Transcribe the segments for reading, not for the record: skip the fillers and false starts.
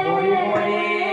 হরি হরি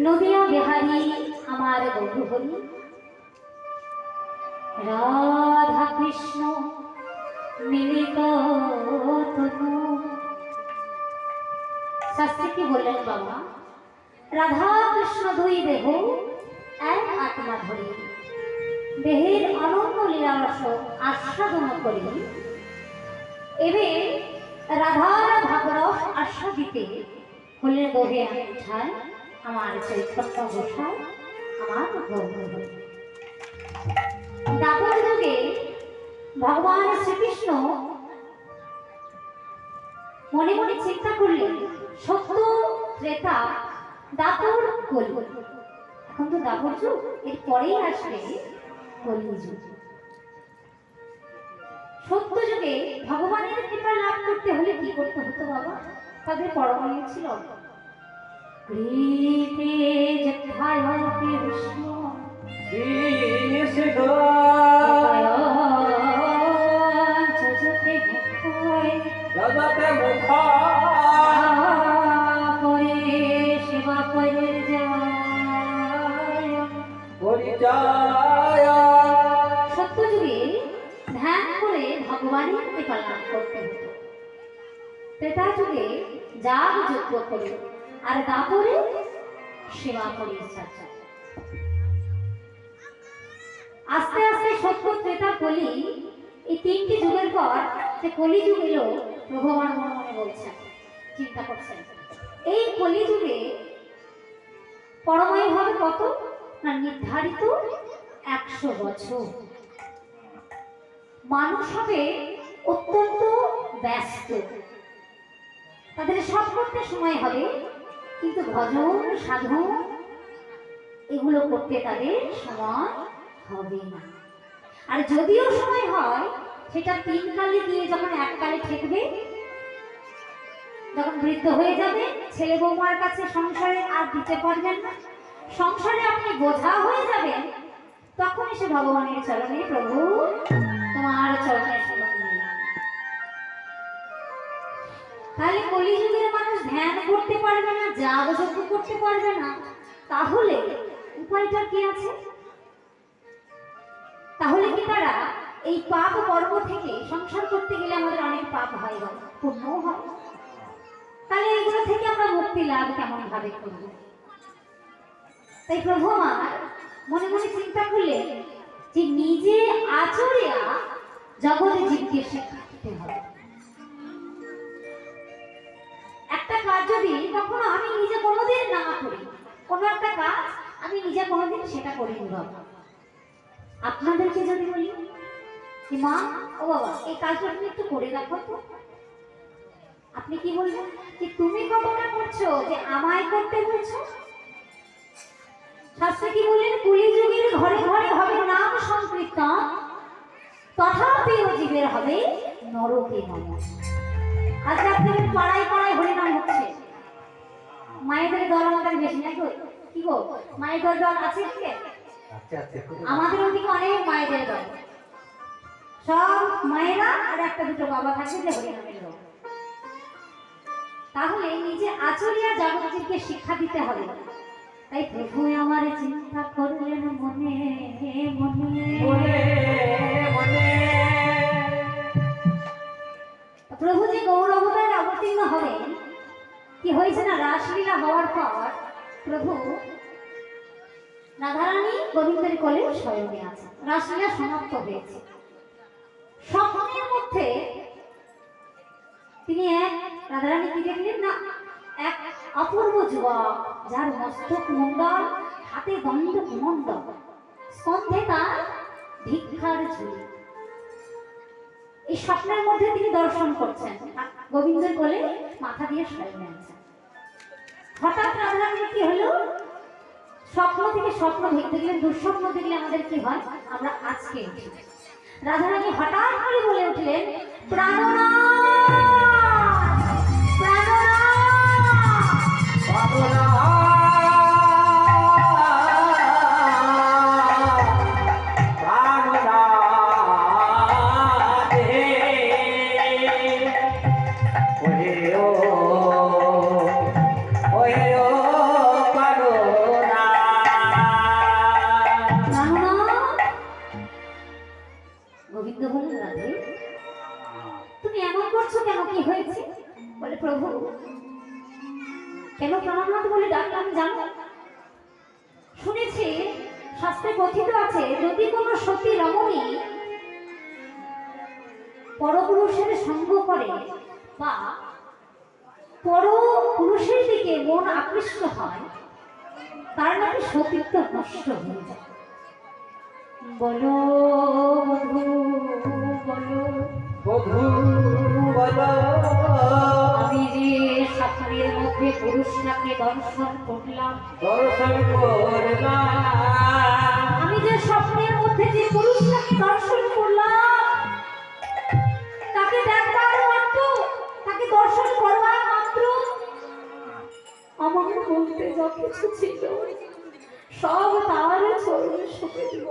নদিয়া বিহারী আমার বন্ধু হলি রাধা কৃষ্ণ মিলিত তনু। শাস্ত্রী কি বললেন বাবা? রাধা কৃষ্ণ দুই দেহ এক আত্মা ধরি, দেহের অনন্য লীলারস আস্বাদন করি। এবে রাধার ভাবরস আস্বাদিতে হলে দোহে উঠায় আমার চৈতন্য গোসাই আমার গৌর। দাপর যুগে ভগবান শ্রীকৃষ্ণ মনে মনে চিন্তা করলেন সত্য ত্রেতা দাপর কলি। এখন তো দাপর যুগ, এর পরেই আসবে কলি যুগ। সত্য যুগে ভগবানের কৃপা লাভ করতে হলে কি করতে হতো বাবা? তাদের পরমাণু ছিল কৃপে যথায় কৃষ্ণ সেবা করে সত্য যুগে ধ্যান করে ভগবানের কৃপা লাভ করতে হতো। ত্রেতা যুগে যাগ যজ্ঞ করে আর দাপরে সেবা করে। আস্তে আস্তে সত্য ত্রেতা কলি এই তিনটি যুগের পর যে কলি যুগ এলো, ভগবান মনে মনে বলছেন, চিন্তা করছেন এই কলি যুগে পরমায়ু হবে কত না নির্ধারিত 100 বছর। মানুষ হবে অত্যন্ত ব্যস্ত, তাদের সব করতে সময় হবে, কিন্তু ভজন সাধন এগুলো করতে তাদের সময় হবে না। আর যদিও সময় হয় সেটা 3 কালে দিয়ে যখন 1 কালে ঠেকবে, যখন বৃদ্ধ হয়ে যাবে, ছেলে বৌমার কাছে সংসারে আর দিতে পারবেন না, সংসারে আপনি বোঝা হয়ে যাবেন, তখন এসে ভগবানের চরণে প্রভু তোমার চরণে শরণ নিলাম। তাহলে কলিযুগের মানুষ ধ্যান করতে পারবে না, যাগ যজ্ঞ করতে পারবে না, তাহলে উপায়টা কি আছে? তাহলে কি তারা এই পাপ কর্ম থেকে সংসার করতে গেলে আমাদের অনেক পাপ হয়, পুণ্যও হয়, তাহলে এগুলো থেকে আমরা মুক্তি লাভ কেমন ভাবে করব? তাই প্রভু আমার মনে মনে চিন্তা করলেন যে নিজে আচরিয়া জগৎ জীবকে শিক্ষা দিতে হবে। একটা কাজ যদি কখনো আমি নিজে কোনোদিন না করি, কোনো একটা কাজ আমি নিজে কোনোদিন সেটা করিনি বাবা, আপনাদেরকে যদি বলি যে মা ও বাবা এই কাজটা তুমি একটু করে রাখো তো, আপনি কি বলবেন যে তুমি কতটা করছো যে আমায় করতে বলছো? শাস্ত্রে কি বললেন? কলিযুগের ঘরে ঘরে হবে নাম সংকীর্তন, তথাপি জীবের হবে নরকে নমন। আজ আপনাদের পাড়ায় পাড়ায় হরিনাম হচ্ছে, মায়েদের দল আমাদের বেশি নাই গো, কি গো মায়েদের দল আছে দিকে? আমাদের ওদিকে অনেক মায়েদের দল, সব মায়েরা আর একটা দুটো বাবা থাকবে যে হরিনামের দল। তাহলে নিজে আচরিয়া জগৎজীবকে শিক্ষা দিতে হবে। তাই প্রভু আমার চিন্তা করলেন মনে মনে, প্রভু যে গৌর অবতারে অবতীর্ণ হবেন, কি হয়েছে না রাসলীলা হওয়ার পর প্রভু রাধারানী গোবিন্দের কোলে শয়নে আছে, রাসলীলা সমাপ্ত হয়েছে। স্বপ্নের মধ্যে তিনি এক রাধারানী কি দেখলেন না এক অপূর্ব যুবক, যার মস্তক মণ্ডল, হাতে দণ্ড কুমণ্ডল, স্কন্ধে তার ভিক্ষার ঝুলি। এই স্বপ্নের মধ্যে তিনি দর্শন করছেন, গোবিন্দের কোলে মাথা দিয়ে শয়নে আছেন। হঠাৎ রাধারানীর কি হলো? স্বপ্ন থেকে স্বপ্ন দেখতে গেলে দুঃস্বপ্ন দেখলে আমাদের কি হয়? আমরা আজকে উঠি। রাধারানী হঠাৎ করে বলে উঠলেন, প্রাণনাথ, প্রাণনাথ। গোবিন্দ বললেন, রাধে তুমি এমন করছো কেন? কি হয়েছে? বলে, প্রভু কেন প্রাণনাথ বলে ডাকলাম জানো? শুনেছি শাস্ত্রে কথিত আছে, যদি কোনো সতী রমণী পরপুরুষের সঙ্গ করে বা পরপুরুষের দিকে মন আকৃষ্ট হয়, তার নাকি সতীত্ব নষ্ট হয়ে যায়। বলো বধূ, বলো বধূ বলো, আমি যে স্বপ্নের মধ্যে পুরুষটাকে দর্শন করলাম, আমি যে স্বপ্নের মধ্যে যে পুরুষটাকে দর্শন করলাম, তাকে দেখবার মাত্র, তাকে দর্শন করবার মাত্র আমার বলতে যা কিছু ছিল সব তার চরণে সঁপে দিল।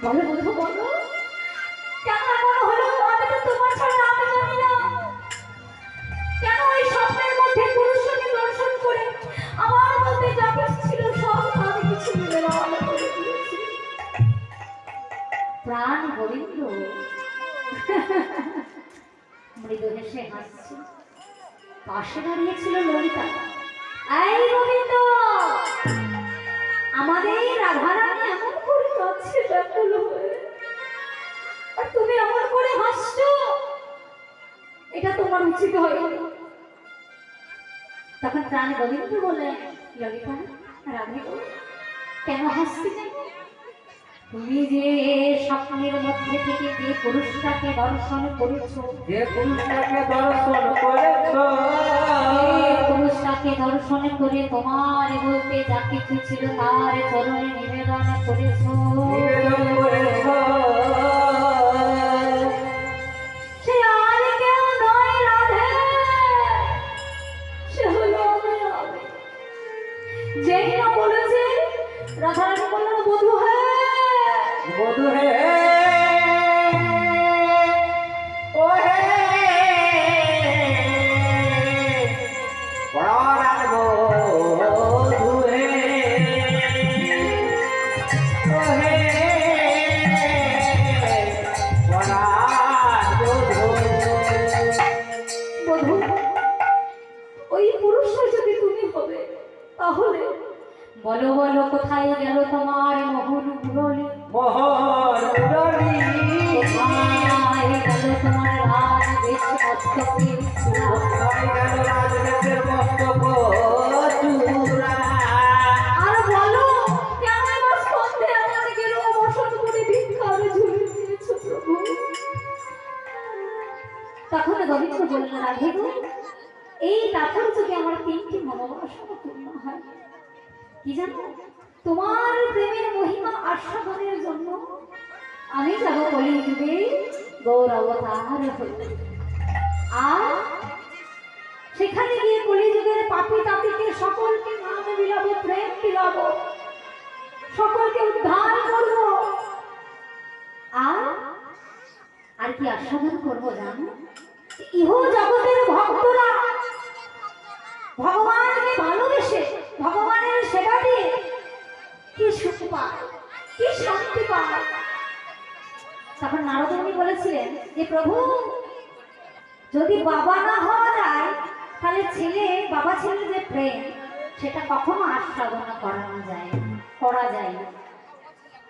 বলো বধূ বলো, কেন এমন হলো? আমি তো তোমার ছাড়া আমি জানি না। কেন ওই স্বপ্নের মধ্যে পুরুষকে দর্শন করে আমার মধ্যে যা কিছু ছিল সব আমি কিছু নির্মল করে দিয়েছি। প্রাণ গোবিন্দ মৃদু হেসে হাসছে। পাশে দাঁড়িয়েছিল ললিতা। এই গোবিন্দ, আমাদের রাধারানী এমন করে কাঁদছে ব্যাকুল হয়ে, আর তুমি এমন করে হাসছো, এটা তোমার উচিত হয়নি। তখন প্রাণ গোবিন্দ বললেন, ললিতা রাধে গো, কেন হাসছি? তুমি যে স্বপ্নের মধ্যে থেকে যে পুরুষটাকে দর্শন করেছ, যে পুরুষটাকে দর্শন করেছ, পুরুষটাকে দর্শন করে তোমার বলতে যা কিছু ছিল তার চরণে নিবেদন করেছ, সে আর কেউ নয় রাধে, সে হলো আমি। যেই না বলেছে, রাধারানী বললেন, বধূ হে, বধূ হে, ও হে প্রাণ বধূ হে, ও হে প্রাণ বধূ। বধূ ওই পুরুষটা যদি তুমি হবে, তাহলে বলো বলো কোথায় গেল তোমার মোহন মুরলী? মোহন মুরলী কোথায় গেল তোমার রাজ বেশ মস্তকের চূড়া? কোথায় গেল রাজবেশের মস্তক চূড়া? আর বলো কেন এবার স্কন্ধে আমার গেল বসন করে ভিক্ষার ঝুলি দিয়েছো প্রভু? তখন গোবিন্দ বললেন, রাধে গো, এই রাধার যুগে আমার তিনটি মনোবাসনা পূর্ণ হয়। কি জানো? তোমার প্রেমের মহিমা আস্বাদনের জন্য আমি যাব কলিযুগে গৌর অবতার হয়ে। আর সেখানে গিয়ে কলিযুগের পাপী তাপীকে সকলকে নাম বিলাবো, প্রেম বিলাবো, সকলকে উদ্ধার করব। আর কি আস্বাদন করবো জানো? ইহ জগতের ভক্তরা ভগবানকে ভালোবেসে ভগবানের সেবা দিয়ে কি সুখ পায়, কি শান্তি পায়। তখন নারদমুনি বলেছিলেন যে প্রভু, যদি বাবা না হওয়া যায় তাহলে ছেলে, বাবা ছেলের যে প্রেম, সেটা কখনো আস্বাদন করা যায় না।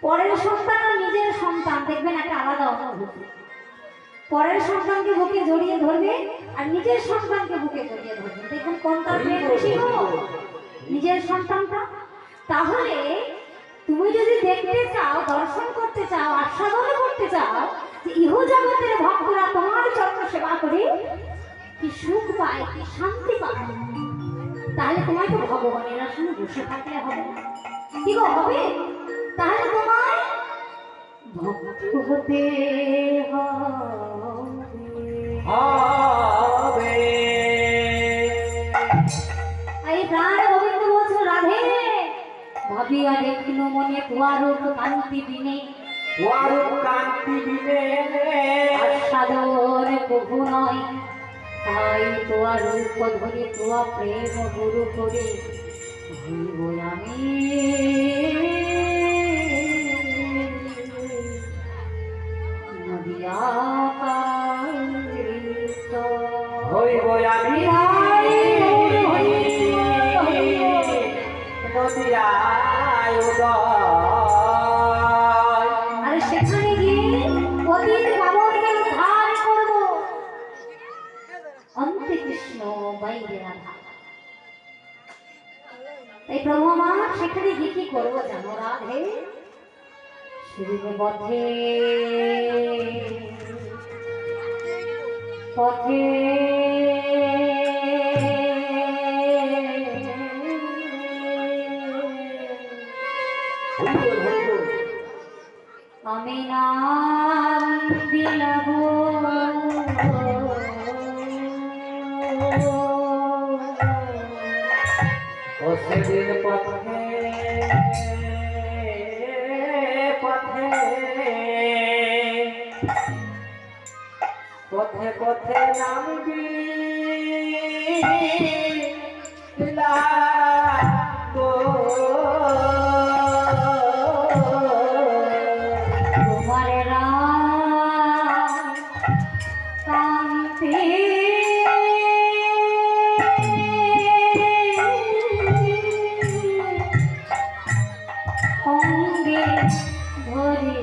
পরের সন্তান আর নিজের সন্তান দেখবেন একটা আলাদা অনুভূতি। পরের সন্তানকে বুকে জড়িয়ে ধরবে আর নিজের সন্তানকে বুকে জড়িয়ে ধরবে, দেখুন কোনটা বেশি হলো? নিজের সন্তানটা। তাহলে তুমি যদি দেখতে চাও, দর্শন করতে চাও, আস্বাদন করতে চাও যে ইহ জগতের ভক্তরা তোমার চরণ সেবা করে কি সুখ পায়, কি শান্তি পায়, তাহলে তোমায় তো ভগবানের আসনে বসে থাকলে হবে না, কি গো হবে? তাহলে তোমায় ভক্ত হতে হবে। এই প্রাণ গোবিন্দ বলছো রাধে, ভাবিয়া দেখিল মনে কুয়ারূপ কান্তি বিনে, ওয়ারূপ কান্তি বিনে সাদর প্রভু নয়, তাই তোয়া রূপ ধরে তোয়া প্রেম গুরু করে ভুলব আমি নদিয়া পারিত। হইব আমি নদিয়ায় উদয়। আর সেখানে গিয়ে অতীত বাবরকে উদ্ধার করব, অন্তে কৃষ্ণ বাইরে রাধা। তাই প্রভু আমার সেখানে গিয়ে কি করবো জানো রাধে? পথে পথে আমি নাম বিলাব ও সেদিন পথে পথে পথে পথে নামবি তোমার রাম কান্তি অঙ্গে ধরে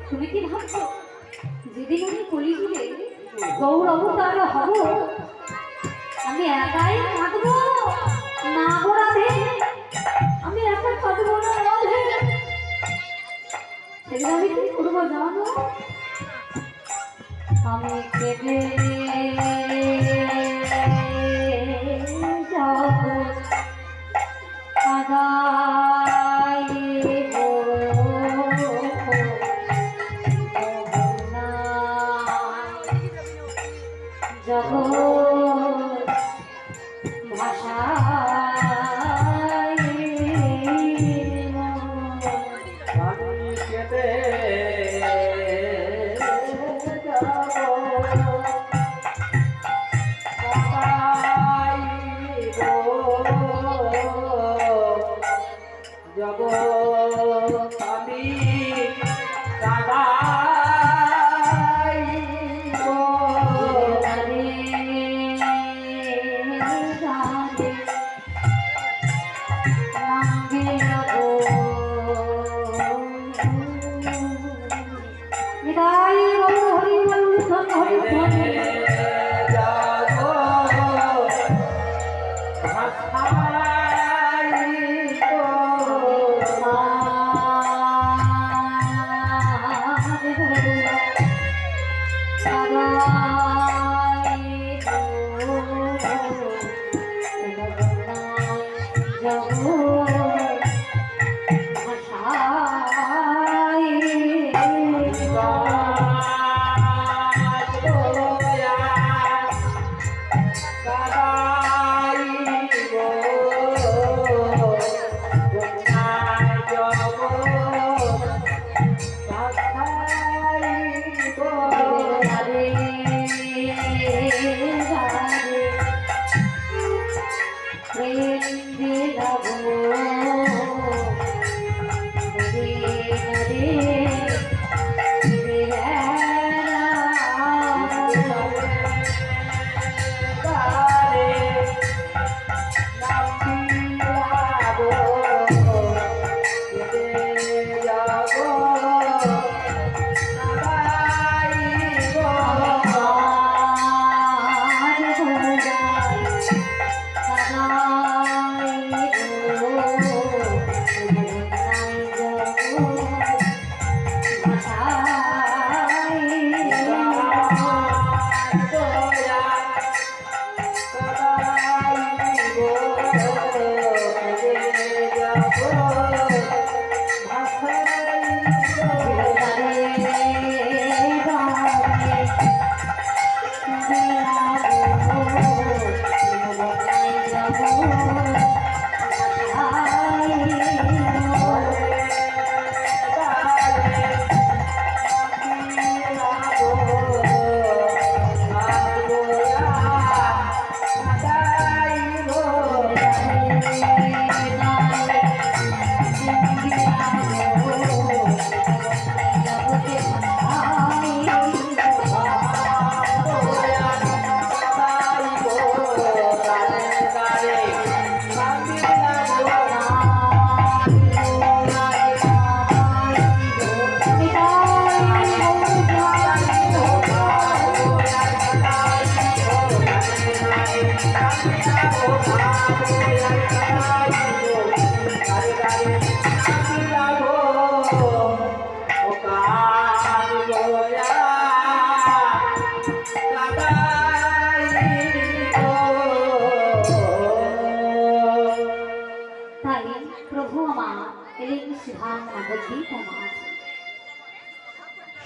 তুমি কি ভাবছো যেদিন আমি কলিযুগে গৌর অবতার হব আমি একাই কাঁদবো? না গো রাধে, আমি একা কাঁদবো না রাধে। সেদিন আমি কি করবো জানো? আমি কেঁদে যাব কাদাইব জগৎ ভাষাইব। আমি কেঁদে যাব যাব আমি কাদাইব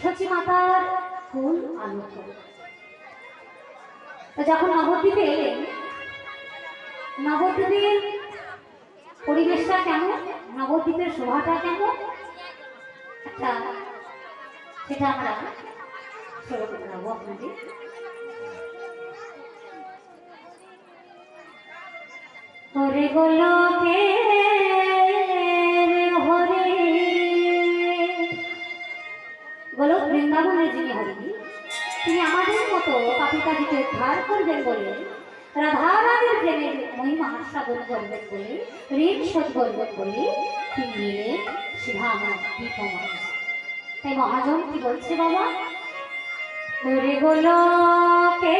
সচি মাতার ফুল আলোক যখন নবদ্বীপে এলেন, নবদ্বীপের পরিবেশটা কেমন, নবদ্বীপের শোভাটা কেমন, সেটা আমরা শ্রবণ করাবো আপনাদের। ওরে গোলকে গোলক বৃন্দাবনের যিনি হরি, তিনি আমাদের মতো পাপিতাদিকে উদ্ধার করবেন বলে, রাধারানীর প্রেমের মহিমা আস্বাদন করবেন বলে, ঋণ শোধ করবেন বলে তিনি এলেন শিভামার দীপমাস। তাই মহাজন কি বলছে বাবা, ওরে গোলকে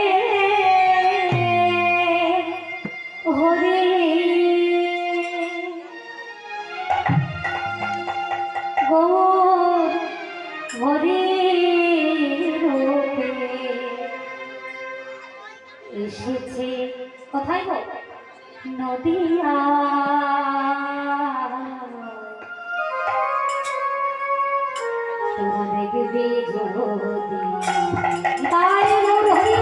হরি গৌর হরি রূপে এসেছে, কোথায় গো, নদিয়া তোমরা দেখবে যদি তাই গৌর হরি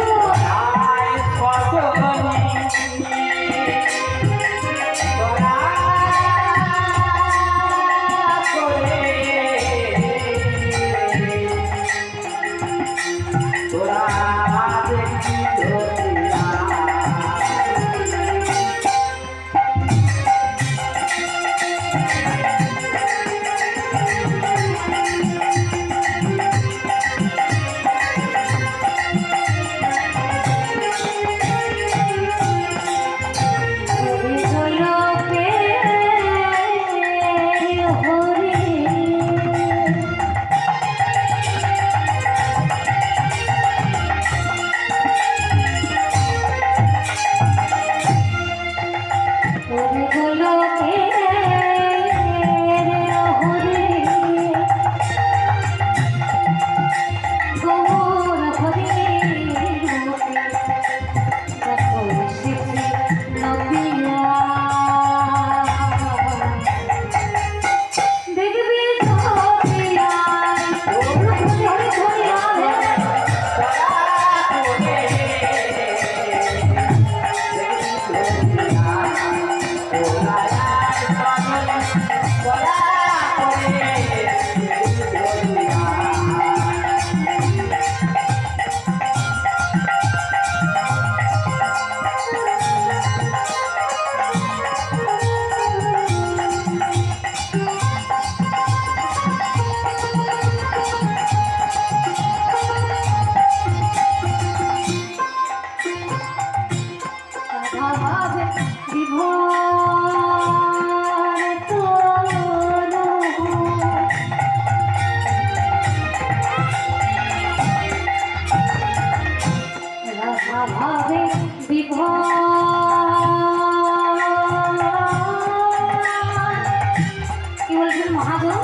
মহাজন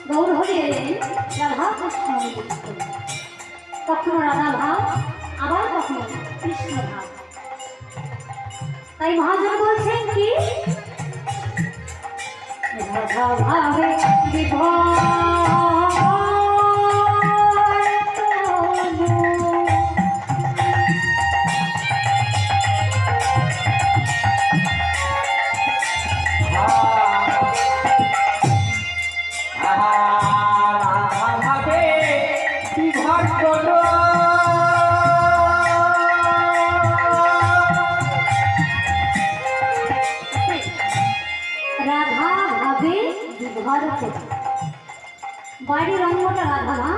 গৌর হরি এলেন রাধা কৃষ্ণ মিলিত করলেন। কখনো রাধা ভাব, আবার কখনো কৃষ্ণ ভাব। তাই মহাজন বলছেন কি, রাধা ভাবে বিভোর রাধা ভাবে বিভোর করে। বাড়ির অঙ্গটা রাধা মা,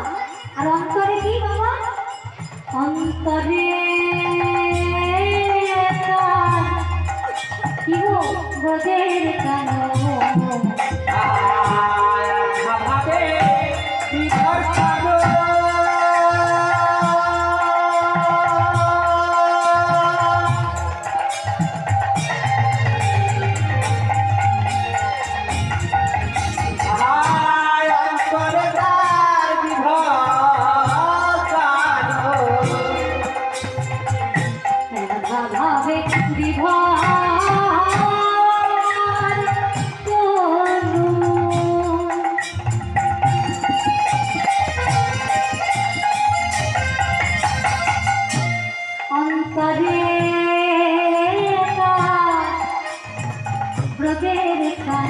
আর অন্তরে কি বাবা, অন্তরে কি গো ব্রজের কান ভাবে বিভোর অন্তরে ব্রজের কান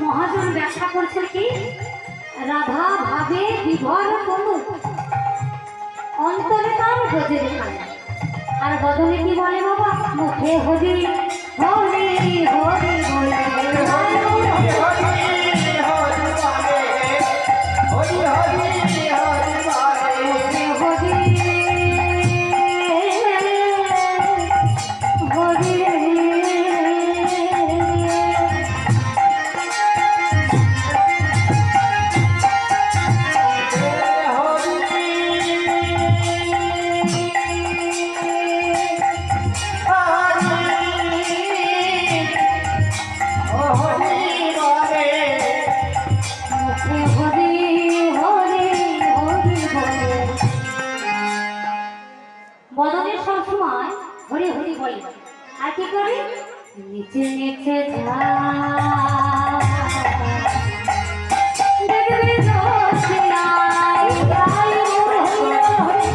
মহাজন ব্যাখ্যা করছে কি, রাধা ভাবে বিভোর করুক, অন্তরে তার ব্রজের কান। আর বদনে কি বলে বাবা, মুখে হরি হরি হরি বলে বদনের সবসময় হরি হরি বলে। আর কি করে, নিচে নিচে দেখবি জোশিয়ায় গাই হরি হরি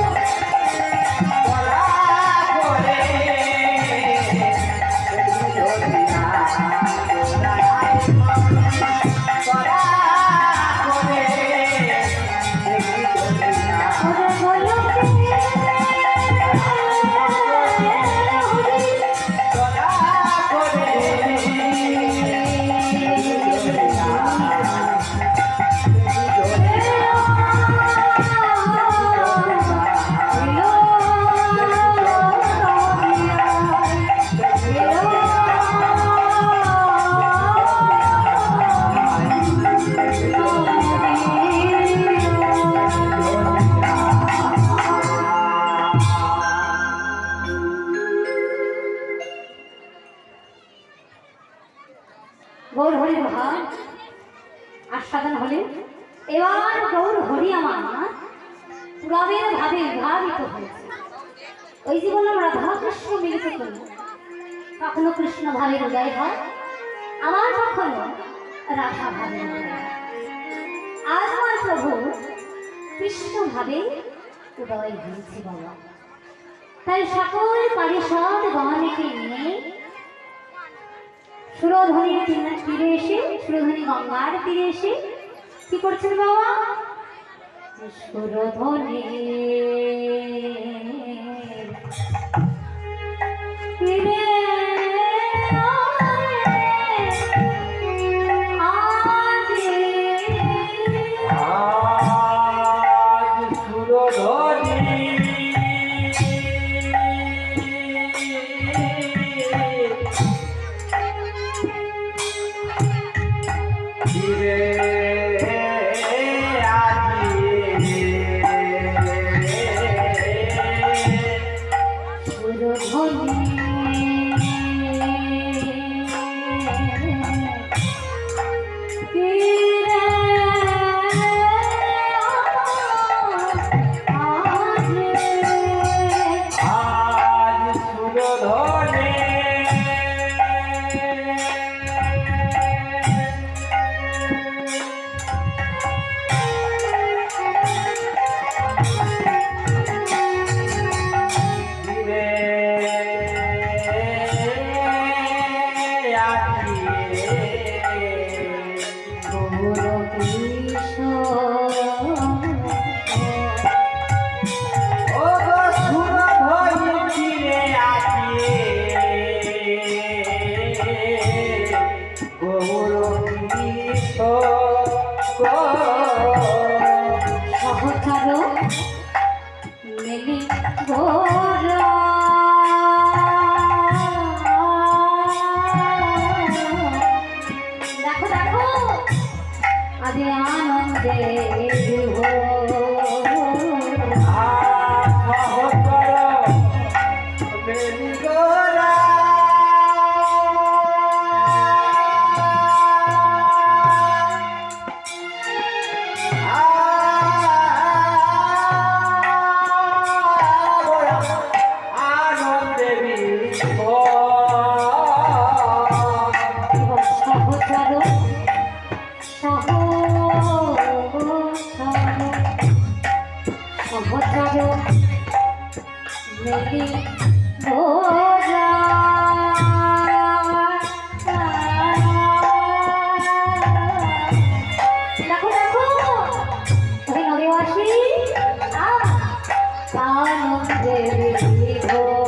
গৌর হরি ভাব আস্বাদন হলে। এবার গৌর হরি আমার পুরাবের ভাবে বিভাবিত হয়েছে। ওই যে বললাম রাধা কৃষ্ণ মিলিত করল, কখনো কৃষ্ণ ভাবে উদয় হয়, আমার কখনো রাধা ভাবে উদয় হয়। আজ আমার প্রভু কৃষ্ণ ভাবে উদয় হয়েছে বাবা। তাই সকল পারিষদ গণকে নিয়ে সুরধনী তীরে এসে, সুরধনী গঙ্গার তীরে এসে কি করছেন বাবা, সুরধনী তীরে সুরধনী আজ সুরধনে দিনে ও গো সুরধনী দিনে গৌর সহচর মেলি ঘোরা দেখো দেখো আজ আনন্দে সহচর সহচর মেলি ঘোরা দেখো দেখো ওই নদীবাসী আনন্দে ঘোর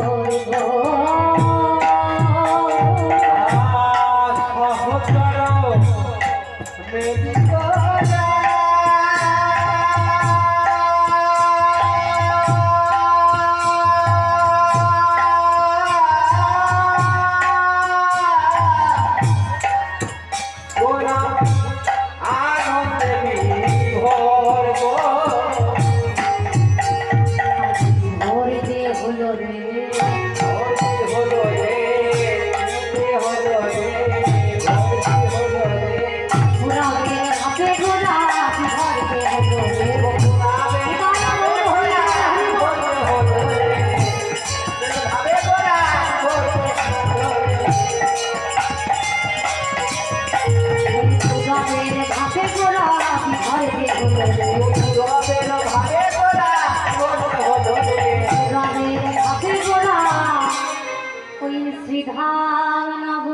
শ্রীধাম নব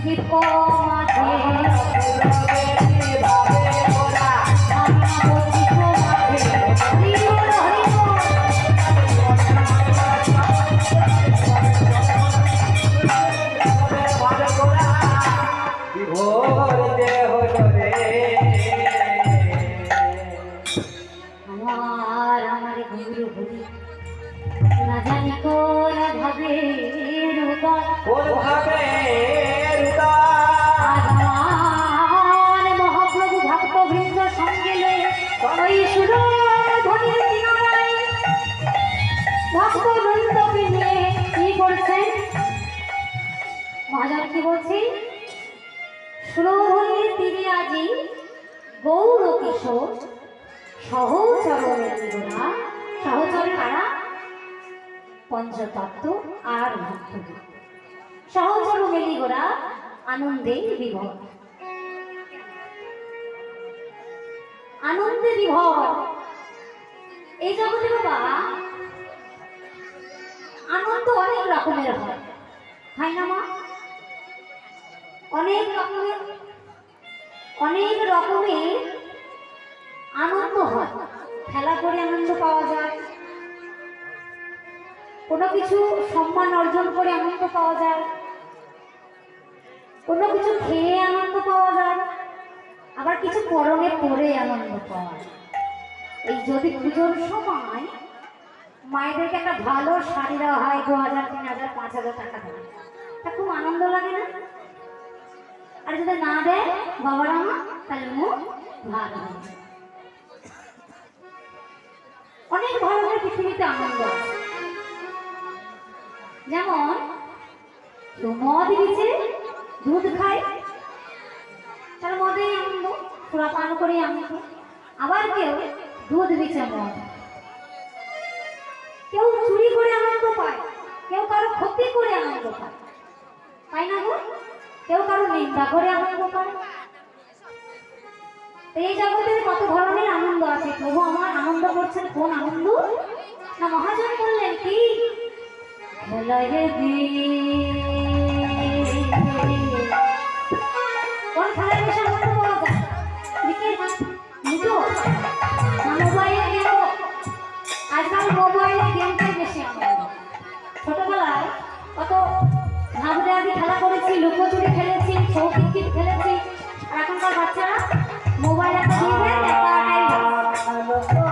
দীপ আমার গুরু হরি না জানি কোন ভাবে মহাপ্রভু ভক্ত বৃন্দ সঙ্গে ওই সুরধনীর কিনারায় ভক্ত বৃন্দকে নিয়ে কি করছেন মহাজন কি বলছি সুরধনীর তীরে আজি গৌর কিশোর সহচরের সহচর কারা পঞ্চতত্ত্ব আর ভক্ত সহচর মেলি গোরা আনন্দে বিভোর আনন্দে বিভোর এই জগতে বাবা আনন্দ অনেক রকমের হয় তাই না মা অনেক রকমের আনন্দ হয় খেলা করে আনন্দ পাওয়া যায় কোনো কিছু সম্মান অর্জন করে আনন্দ পাওয়া যায় কোনো কিছু খেয়ে আনন্দ পাওয়া যায় আবার কিছু পরনে পরে আনন্দ পাওয়া যায় এই যদি পুজোর সময় মায়েদেরকে একটা ভালো শাড়ি দেওয়া হয় 2000 3000 5000 টাকা দেওয়া তা খুব আনন্দ লাগে না আর যদি না দেয় বাবারা মা তাহলে মুখ ভালো অনেক ধরনের পৃথিবীতে আনন্দ আছে যেমন কেউ মদ দিচ্ছে, দুধ খায়, তার মদেই আনন্দ, পুরা পান করে আনন্দ। আবার কেউ দুধ দিচ্ছে মদ, কেউ চুরি করে আনন্দ পায়, কেউ কারো ক্ষতি করে আনন্দ পায়, তাই না গো? কেউ কারো নিন্দা করে আনন্দ পায়। এই জগতের কত ধরনের আনন্দ আছে। প্রভু আমার আনন্দ করছেন কোন আনন্দ? না মহাজন বললেন কি, কোন খেলায় বসে আনন্দ পাওয়া যায়? ক্রিকেট, লুডো না মোবাইলে গেম? আজকাল মোবাইলে গেমটাই বেশি আনন্দ। ছোটবেলায় কত ঝাঁঝাড়ি খেলা করেছি, লুকোচুরি খেলেছি, ছৌ কিতকিত খেলেছি। আর এখনকার বাচ্চারা মোবাইল একটা দিয়ে দেয়, হলো তবে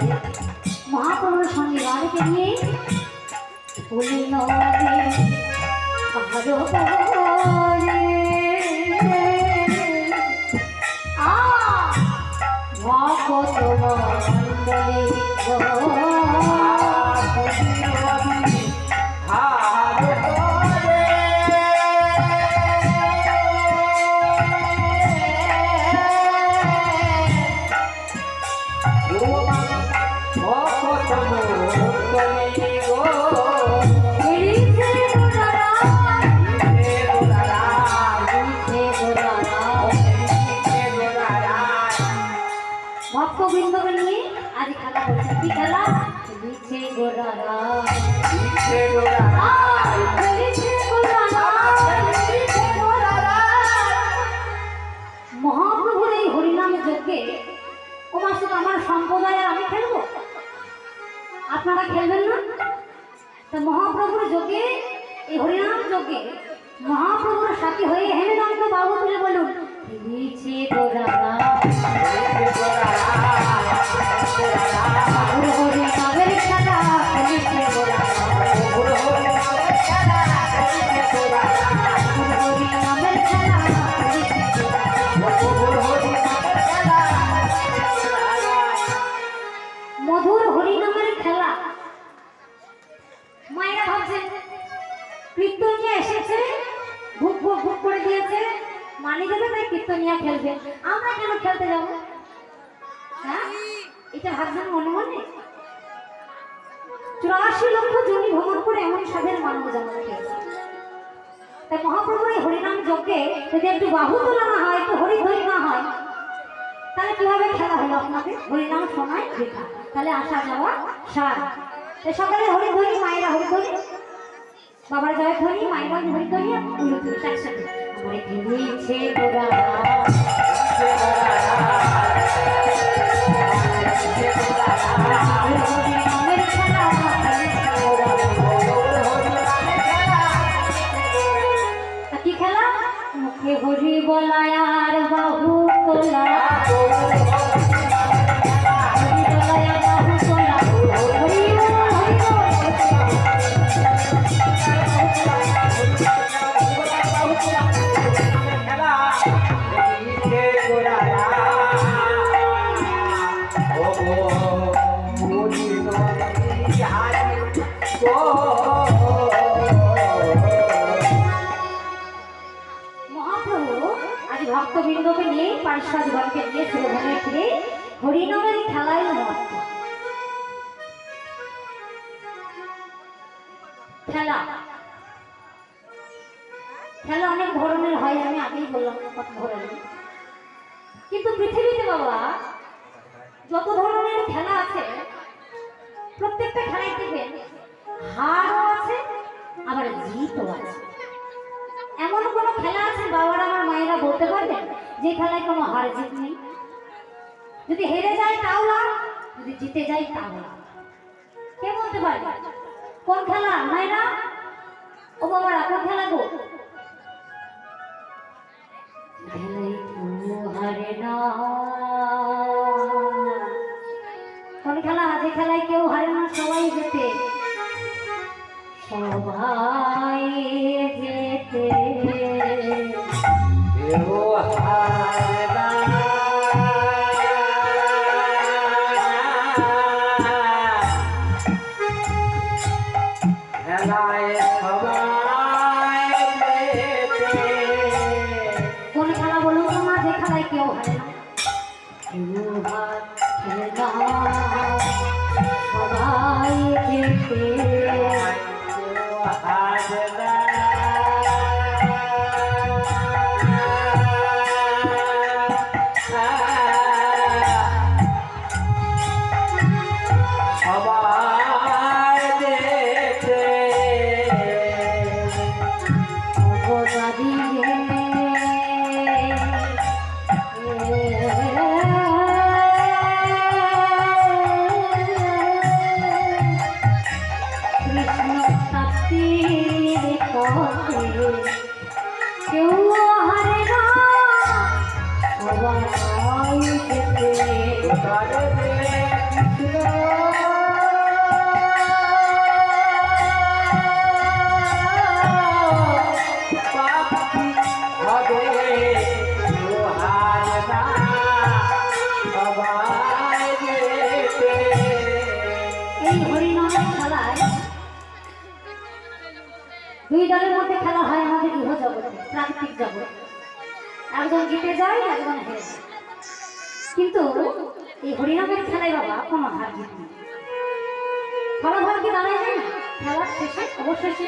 না মহাপ্রভুর সঙ্গে বাড়িতে নিয়ে ফুলি নদী ভক্ত মন্ডলী মহাপ্রভুর সাথী হয়ে হেমকান্ত বাবু তুলে বলুন, খেলিছে গোরা হরি নামের খেলা, খেলিছে গোরা হরি নামের খেলা, খেলিছে মধুর হরিনামের খেলা। মায়েরা ভাবছেন কীর্তনিয়া এসেছে, ভুক ভুক ভুক করে দিয়েছে, মানি দেবে তাই কীর্তনিয়া খেলবে, আমরা কেন খেলতে যাবো? হ্যাঁ, এটা ভাবছেন মনে মনে। 84 লক্ষ জমি ভ্রমণ করে এমন সাধের মানব জন্ম পেয়েছে। তাই মহাপ্রভুর এই হরিনাম যজ্ঞে যদি একটু বাহু তোলা না হয়, একটু হরিধ্বনি না হয়, তাহলে কিভাবে খেলা হলো আপনাদের? হরিনাম শোনায় দেখা, তাহলে আসা যাওয়া সার। সকালে হরিধ্বনি, মায়েরা হরিধ্বনি, বাবার জয় ধ্বনি, মায়েরা হরিধ্বনি, একসাথে আমার খেলিছে গোরা হরিনামের খেলা, কি খেলা? মুখে হরি বলায় আর বাহু তোলা, হরি বলায় আর বাহু তোলা, হরি ভক্তবৃন্দকে নিয়ে, পার্শ্বদগণকে নিয়ে সুরভনে ফিরে হরিনামের খেলায় মত্ত। খেলা খেলা অনেক ধরনের হয়, আমি আগেই বললাম কত ধরনের। কিন্তু পৃথিবীতে বাবা যত ধরনের খেলা আছে, প্রত্যেকটা খেলায় দেখবেন হারও আছে, আবার জিতও আছে। এমন কোনো খেলা আছে বাবারা আমার মায়েরা বলতে পারবেন যে খেলায় কোনো হার জিত নেই? যদি হেরে যায় তাও লাভ, যদি জিতে যায় তাও লাভ। কে বলতে পারবে কোন খেলা? মায়েরা ও বাবারা কোন খেলা গো? হারে না, কোন খেলা? যে খেলায় কেউ হারে না, সবাই জেতে, সবাই যেতে কোন খেলা বলুন তো মা, যে খেলায় কেউ হারে না? সবাই যেতে কেউ হারে না, সবাই যেতে এই হরিনামের খেলায় দুই দলের মধ্যে খেলা হয় আমাদের গৃহ জগতে, প্রাকৃতিক জগতে। একজন জিতে যায়, একজন হেরে যায়। কিন্তু এই হরিনামের খেলায় বাবা কোনো হার জিত নেই। ফলাফল কি দাঁড়ায় যায় না? খেলার শেষে অবশেষে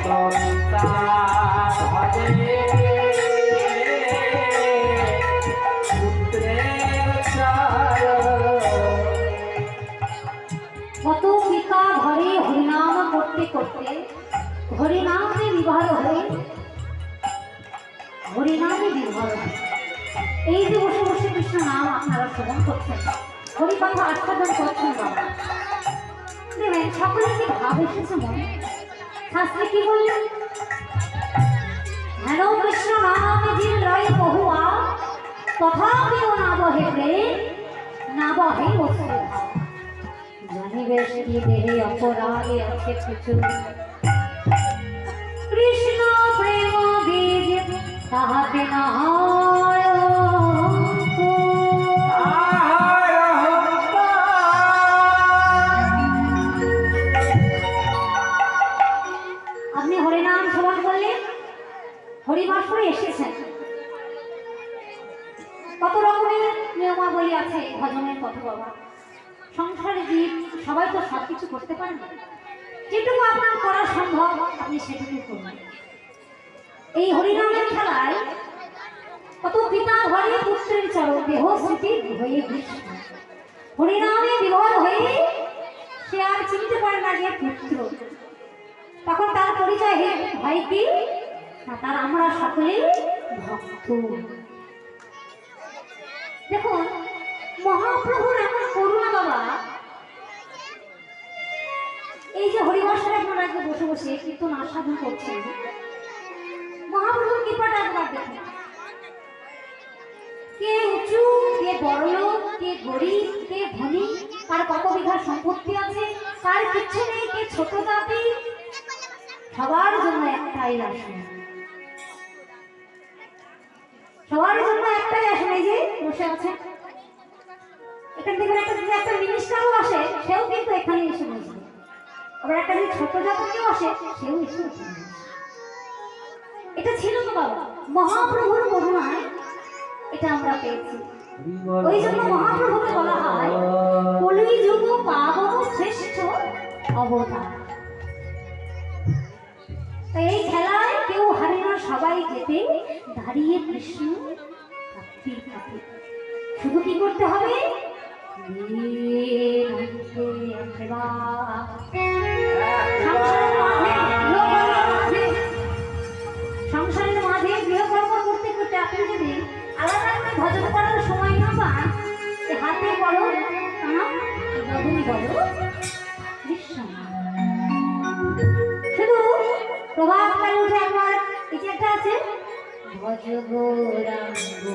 কত পিতা ঘরে হরিনাম করতে করতে হরিনামে বিবাহ হয়ে হরিনামে বিবাহ হয়ে এই যে বসে বসে কৃষ্ণ নাম আপনারা শ্রবণ করছেন, হরিকথা আস্বাদন করছেন বাবা, দেখবেন সকলে কি ভাব এসেছে মনে। শাস্ত্রে কি বললেন? হেন কৃষ্ণ নামে জিন রয় বহুয়া তথাপিও না বহে প্রেম না বহে অসুর ভাব। জানিবে কি দেহে অপরাধে আছে প্রচুর, কৃষ্ণ প্রেম বীজ তাহাতে না হয় আপনি হরিনাম শ্রবণ করলেন, হরিবাসরে এসেছেন, কত রকমের নিয়মাবলী আছে ভজনের কথা বাবা। সংসারে জীব সবাই তো সব কিছু করতে পারেন না, যেটুকু আপনার করা সম্ভব আপনি সেটুকু করবেন। এই হরিনামের খেলায় কত পিতা ঘরে পুত্রের চরণ দেহ স্মৃতি হয়ে কৃষ্ণ হরিনামে বিভোর হয়ে সে আর চিনতে পারে না যে পুত্র, তখন তার পরিচয় হয় কি না, তার আমরা সকলেই ভক্ত। দেখুন মহাপ্রভুর এমন করুণা বাবা, এই যে হরিবর্ষের আপনারা আজকে বসে বসে কীর্তন আস্বাদন করছেন, মহাপ্রভুর কৃপাটা একবার দেখুন। কে উঁচু, কে বড়লোক, কে গরিব, কে ধনী, কার কত বিঘা সম্পত্তি আছে, কার কিচ্ছু নেই, কে ছোট জাতি, সবার জন্য একটাই আসন, সবার জন্য একটাই আসন। এই যে বসে আছে এখান থেকে একটা মিনিস্টারও আসে, সেও কিন্তু এখানে এসে বসবে। আবার একটা যে ছোট জাতকেও আসে, সেও এসে এখানে বসবে। এটা ছিল তো বাবা মহাপ্রভুর করুণায় এটা আমরা পেয়েছি। ওই জন্য মহাপ্রভুকে বলা হয় কলিযুগ পাবন শ্রেষ্ঠ অবতার। এই খেলায় কেউ হারে না, সবাই যেতে দাঁড়িয়ে কৃষ্ণ শুধু কি করতে হবে? সংসারের মাঝে গৃহকর্ম করতে করতে আপনি যদি আলাদা করে ভজন করার সময় না পান, হাতে বলো বদনি বলো কৃষ্ণ, শুধু প্রভাত কালে উঠে একবার এই যে একটা আছে ভজ গৌরাঙ্গ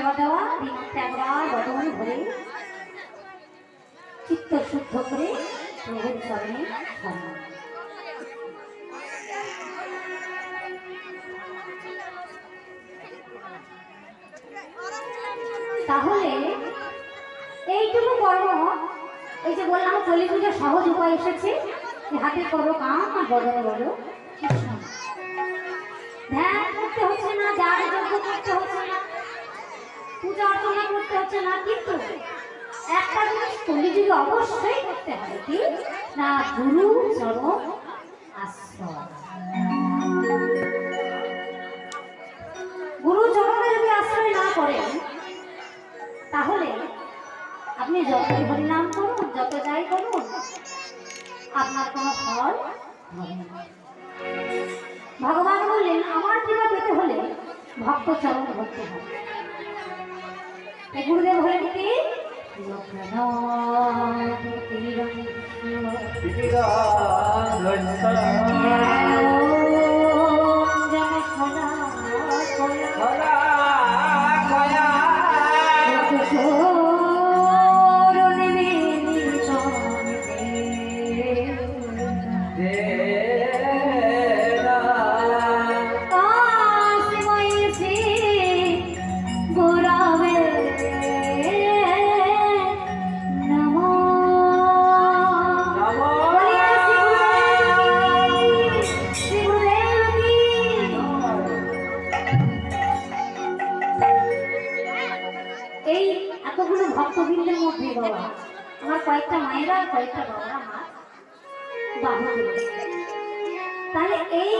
সেবা দেওয়া দিনতে একবার বদন ভরে চিত্ত শুদ্ধ করে প্রভুর চরণে সম্মান। তাহলে এইটুকু কর্ম, এই যে বললাম কলিযুগে সহজ উপায় এসেছে, হাতে করো কাম আর বদনে বলো কৃষ্ণ। ধ্যান করতে হচ্ছে না, যার যজ্ঞ করতে হচ্ছে না, পূজা অর্চনা করতে হচ্ছে না, কিন্তু একটা জিনিস কলিযুগে অবশ্যই করতে হবে, কি না গুরু চরণ আশ্রয়। গুরু চরণে যদি আশ্রয় না করেন তাহলে আপনি যতই হরিনাম করুন, যত যাই করুন, আপনার কোনো ফল হবে না। ভগবান বললেন আমার কৃপা পেতে হলে ভক্ত চরণ ধরতে হবে। গুরুদেব হলেন কি এই এতগুলো ভক্তবৃন্দের মধ্যে বাবা আমার কয়েকটা মায়েরা কয়েকটা বাবারা আমার বাহু তুলেছে। তাহলে এই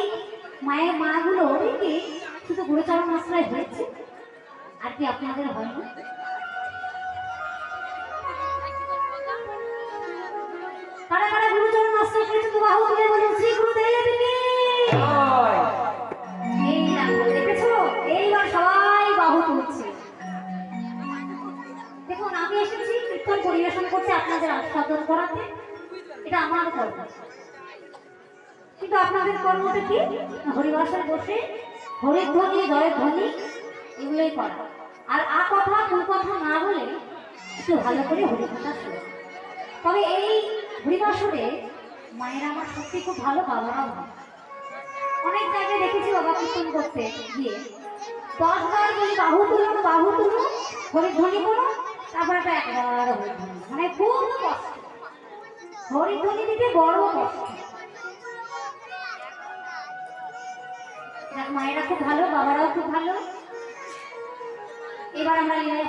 মায়ের মাগুলো কি শুধু গুরুচরণ আশ্রয় হয়েছে, আর কি আপনাদের হয়নি? কারা কারা গুরুচরণ আশ্রয় করেছে তো বাহু তুলে বলুন শ্রী গুরুদেব কি। এই দেখো, দেখেছো এইবার সবাই বাহু তুলছে। দেখুন আমি এসেছি কীর্তন পরিবেশন করতে, আপনাদের আস্বাদন করাতে, এটা আমার কর্ম। কিন্তু আপনাদের কর্মটা কি হরিবাসনে বসে হরিধ্বনি জয়ধ্বনি এগুলোই করা, আর আ কথা কোন কথা না বলে একটু ভালো করে হরিকথা শোনা। তবে এই হরিবাসনে মায়েরা আমার সত্যি খুব ভালো, বাবারাও ভালো। অনেক জায়গায় দেখেছি বাবা কীর্তন করতে গিয়ে 10 বার বলি বাহু তুলুন বাহু তুলুন, হরিধ্বনি করুন, তারপরে একটা একবার হরিধ্বনি, মানে খুব কষ্ট, হরিধ্বনি দিতে বড় কষ্ট। মায়েরা খুব ভালো, বাবারাও খুব ভালো। এবার আমরা লীলায়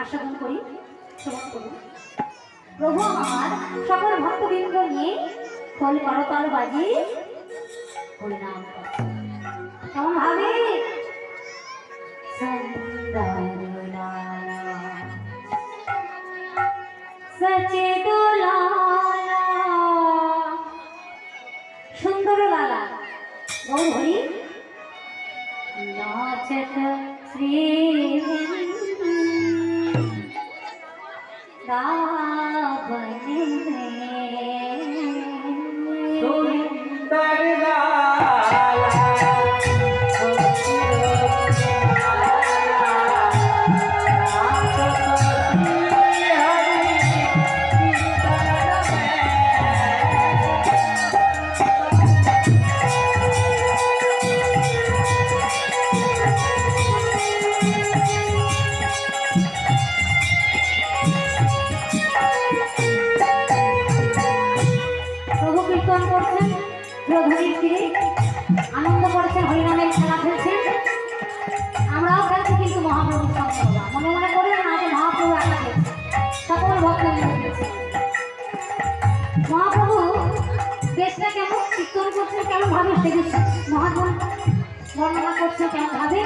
আস্বাদন করি, শ্রবণ করি। প্রভু আমার সকল ভক্তবৃন্দ নিয়ে খোল করতাল বাজিয়ে হরিনাম করছে। কেমন ভাবে সচে দোলালা, সুন্দর লালা গৌর হরি নাচত শ্রী রাবণ সুন্দর লালা আনন্দ করছেন, হরিনামের খেলা খেলছেন, আমরাও খেলছি, কিন্তু মহাপ্রভুর সঙ্গে মনে মনে করবেন না যে মহাপ্রভু একা খেলছে, সকল ভক্ত মিলে খেলছে। মহাপ্রভু দেশটা কেমন কীর্তন করছেন, কেমন ভাবে সেজেছে, মহাপ্রভু বর্ণনা করছে কেমন ভাবে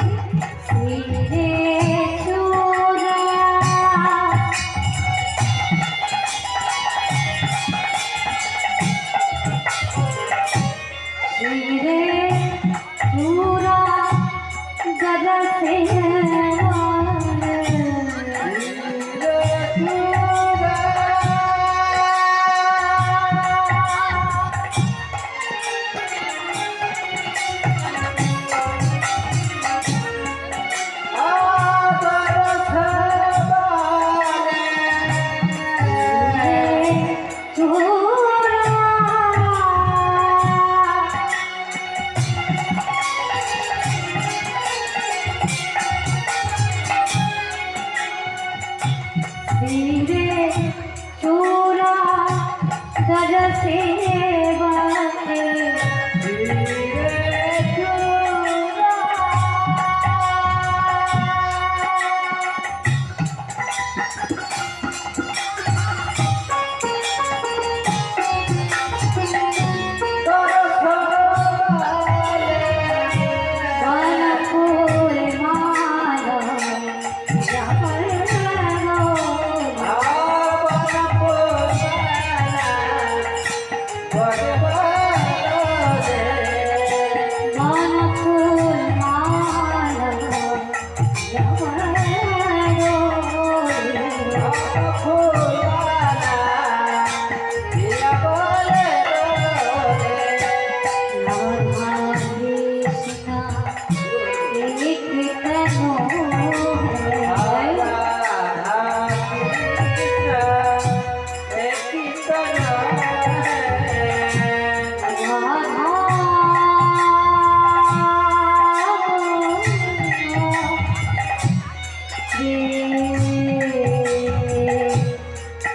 Oh!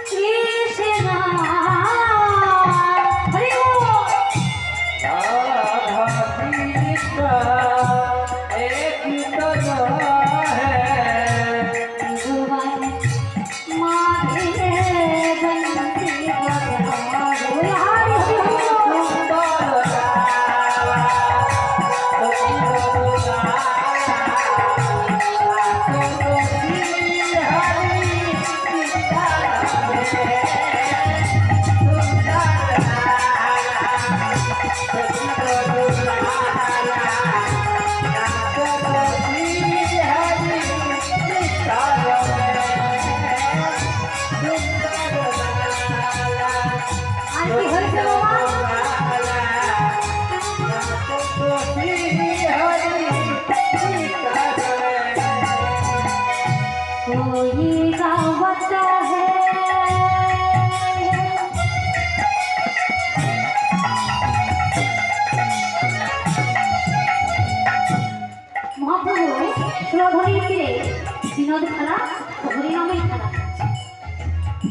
কৃষ্ণ হরি বল। राधा कृष्ण एक तो है भगवान माधे बंसी बजाओ हरि हरि আর কি হয়েছে বাবা? कोई गावत है মহাপ্রভু সুরধনীর তীরে বিনোদ খেলা হরিনামের খেলা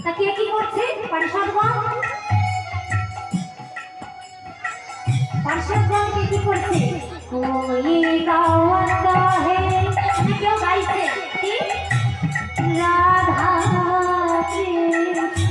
তা কে কি করছে? পারিষদগণ কে কি করছে? कोई गावत है কেউ গাইছে কি? राधा कृष्ण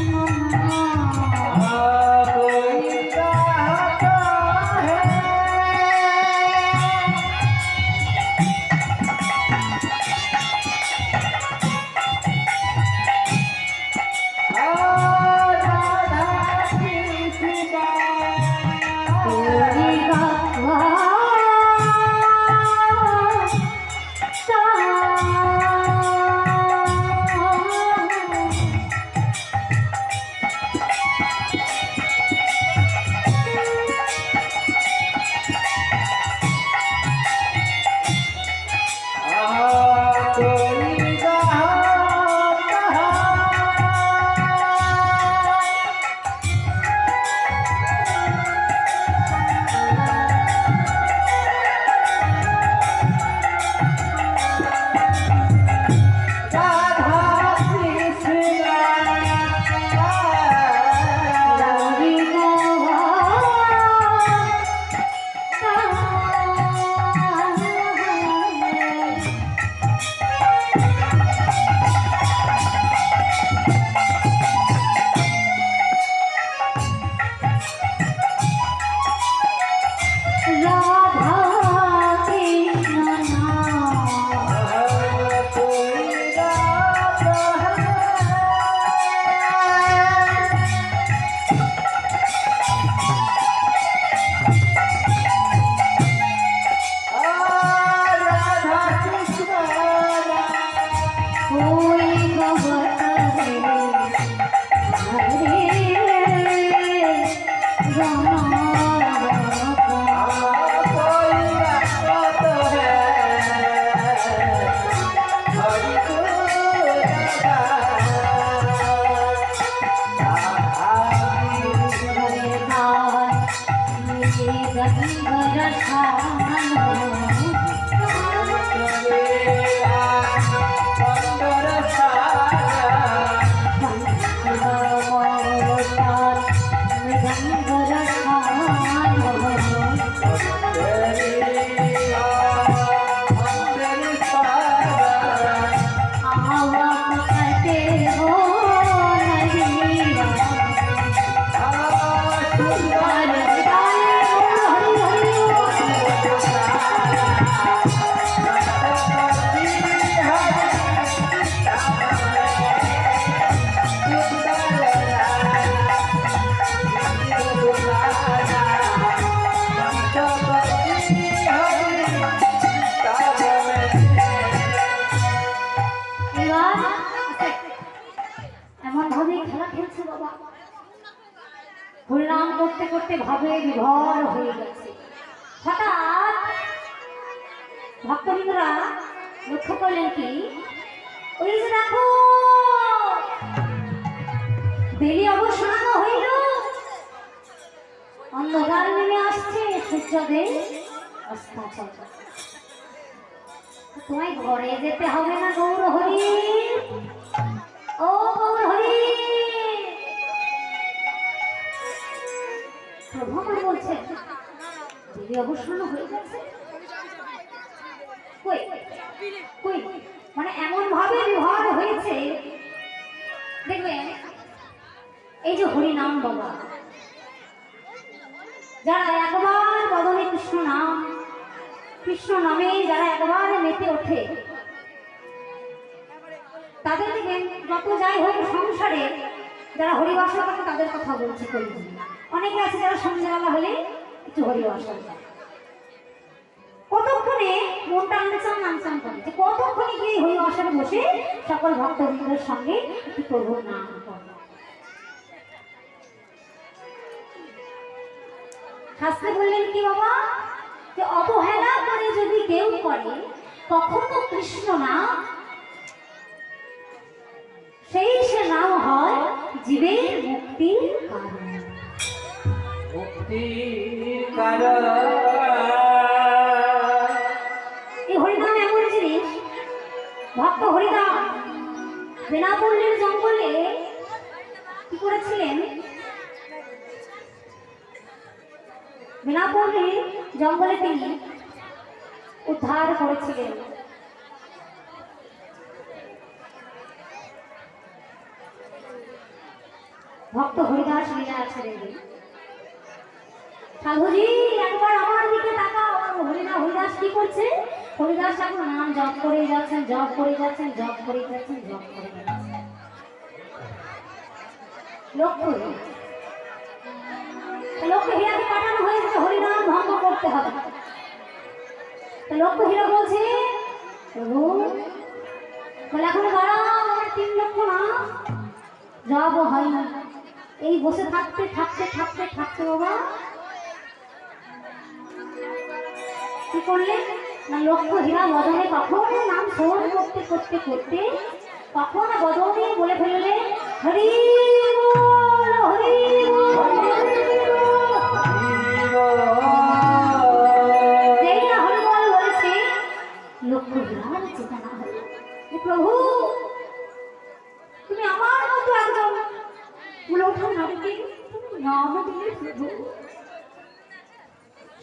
হরিনাম করতে করতে ভাবে বিভোর হয়ে গেছে। হঠাৎ ভক্তবৃন্দরা লক্ষ্য করলেন কি, ওই যে দেখো বেলি অবসান হইল, অন্ধকার নেমে আসছে, সূর্যোদয় অস্তাচল। তোমায় ঘরে যেতে হবে না গৌর হরি? অবসন্ন হয়ে গেছে। কই কই মানে এমন ভাবে ব্যবহার হয়েছে, দেখবেন এই যে হরি নাম বাবা, যারা একবার বদনে কৃষ্ণ নামে যারা একবার মেতে ওঠে, তাদের দেখবেন যত যাই হোক সংসারে যারা হরিবাসর করে তাদের কথা বলছি করি। অনেকে আছে যারা সন্ধ্যাবেলা হলে একটু হরিবাসর করে, কতক্ষণে মনটা নামচান করে, যে কতক্ষণে গিয়ে হরিবাসরে বসে সকল ভক্তবৃন্দের সঙ্গে একটু প্রভুর নাম করে। শাস্ত্রে বললেন কি বাবা, যে অবহেলা করে যদি কেউ করে কখনো কৃষ্ণ নাম, সেই সে নাম হয় জীবের মুক্তির কারণ। মুক্তির কারণ এই হরিনাম এমন জিনিস, ভক্ত হরিদাস বেনাপল্লীর জঙ্গলে কি করেছিলেন, বেনাপল্লীর জঙ্গলে তিনি উদ্ধার করেছিলেন। ভক্ত হরিদাস লীলা ছেড়ে দিন, সাধুজি একবার আমার দিকে তাকাও। হরিদাস কি করছে, হরিদাস ঠাকুর নাম জপ করে যাচ্ছেন, জপ করে যাচ্ছেন, জপ করে যাচ্ছেন, জপ করে যাচ্ছেন। লক্ষ্য হীরাকে পাঠানো হয়েছে হরিনাম ভঙ্গ করতে হবে। লক্ষ্য হীরা বলছে প্রভু বলে এখন দাঁড়াও, আমার 3 লক্ষ নাম জপ হয় না। এই বসে থাকতে থাকতে থাকতে থাকতে বাবা কি করলেন না, লক্ষ্য হীরা বদনে কখন নাম স্মরণ করতে করতে করতে কখন বদনে বলে ফেললে হরি বল, হরি বল, যেই না হরি বল বলেছে, লক্ষ্য হীরার চেতনা হলো, প্রভু তুমি আমার মতো একজন উলঙ্ঘন নারীকে নাম দিলে প্রভু।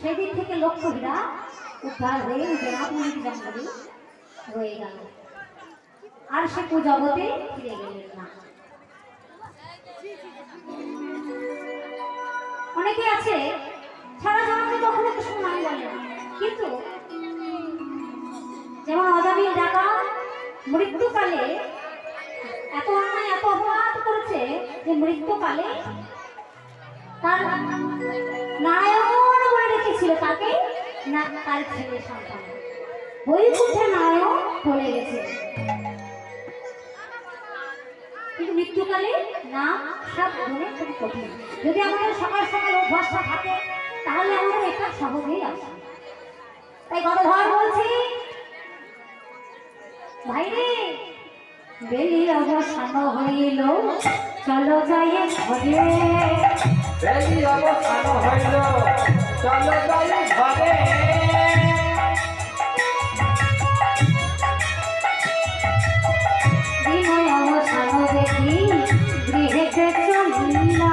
সেদিন থেকে লক্ষ্য হীরা উদ্ধার হয়ে বেনাপল্লীর জঙ্গলে রয়ে গেল, আর সে জগতে ফিরে গেলেন না। অনেকে আছে সারা জগতে কখনো কিছু নাম বলে না, কিন্তু যেমন অজামিল ডাকা মৃত্যুকালে এত অন্যায় এত অপরাধ করেছে যে মৃত্যুকালে তার নারায়ণ বলে রেখেছিল, তাকে না তার ছেলে সন্তান বৈকুণ্ঠে নারায়ণ বলে গেছে, কিন্তু মৃত্যুকালে নাম সব ধরে খুব কঠিন। যদি আমাদের সকাল সকাল অভ্যাসটা থাকে তাহলে আমাদের এটা সহজেই আসে। তাই গদাধর বলছি ভাইরে, বেলি অবসান হইল চলো যাই ঘরে, বেলি অবসান হইল চলো যাই ঘরে, বিনয় অবসান দেখি গৃহেতে চলিলা,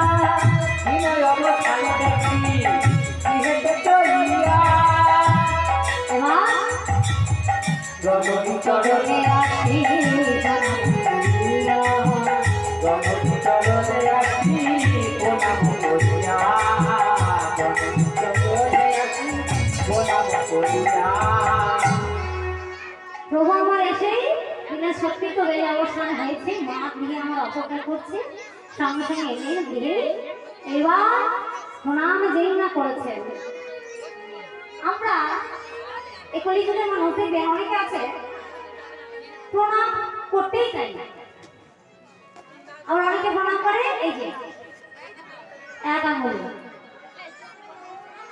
বিনয় অবসান দেখি গৃহেতে চলিয়া, জননী চরণে আসি জননী চরণে আসি প্রণাম করিয়া, জননী চরণে আসি প্রণাম করিয়া। প্রভু আমার এসেই দিনের সত্যি তো বেলা অবসান হয়েছে, মা দিয়ে আমার অপেক্ষা করছে, সঙ্গে সঙ্গে এলেন গৃহে। এবার প্রণাম যেই না করেছেন, আমরা এই কলিযুগের মানুষ দেখবেন অনেকে আছে প্রণাম করতেই চাই না, আবার অনেকে প্রণাম করে এই যে এক আঙুল।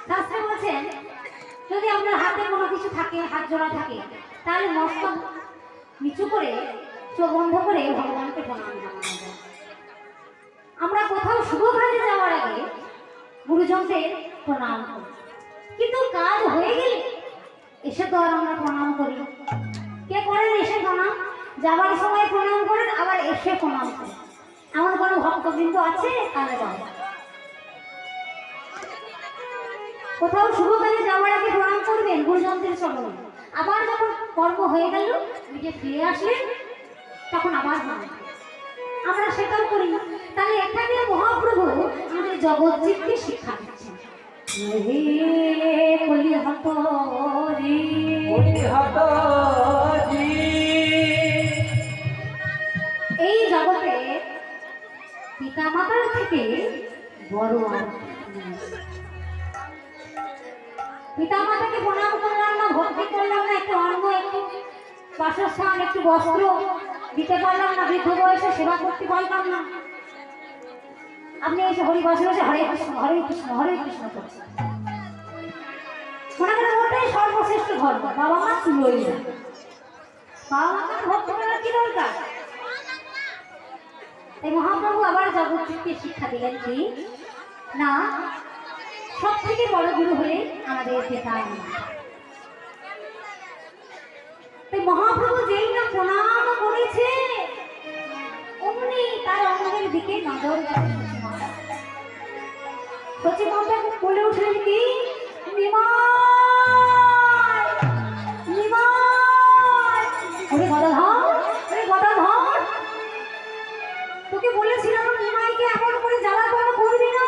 শাস্ত্রে বলছেন যদি আপনার হাতে কোনো কিছু থাকে, হাত জোড়া থাকে, তাহলে মস্তক নিচু করে চোখ বন্ধ করে ভগবানকে প্রণাম জানানো যায়। আমরা কোথাও শুভ কাজে যাওয়ার আগে গুরুজনদের প্রণাম করি, কিন্তু কাজ হয়ে গেলে এসে তো আর আমরা প্রণাম করি। কে করেন এসে প্রণাম? যাবার সময় প্রণাম করেন, আবার এসে প্রণাম করেন। এমন কোনো ভক্তবৃন্দ আছে? তাহলে বলেন। কোথাও শুভ কাজে যাওয়ার আগে প্রণাম করবেন গুরুজনদের চরণে। আবার যখন কর্ম হয়ে গেল নিজে ফিরে আসলেন তখন আবার প্রণাম। আমরা সেটাও করি না। তাহলে এখানে মহাপ্রভু আমাদের জগৎজীবকে শিক্ষা দিচ্ছেন। হে কলি হত রে, এই জগতে পিতা মাতার থেকে বড় আর নেই। পিতা মাতাকে প্রণাম করলাম না, ভক্তি করলাম না, একটু অন্ন, একটু বাসস্থান, একটু বস্ত্র দিতে পারলাম না, বৃদ্ধ বয়সে সেবা করতে পারলাম না, আপনি এসে হরি বসে বসে হরে কৃষ্ণ হরে কৃষ্ণ হরে কৃষ্ণ করছেন। মনে করেন ওটাই সর্বশ্রেষ্ঠ ধর্ম। বাবা মা তুলোই না, বাবা মাকে ভক্তি করার কি দরকার? তাই মহাপ্রভু আবার জগৎজীবকে শিক্ষা দিলেন কি না, সব থেকে বড় গুরু হলে আমাদের পিতা মা। তাই মহাপ্রভু যেই না প্রণাম করেছে অমনি তার অঙ্গের দিকে নজর সচিমাতা বলে উঠলেন কি, নিমাই নিমাই, ওরে গদাধর, ওরে গদাধর, তোকে বলেছিলাম নিমাইকে এমন করে জ্বালাতন করবি না।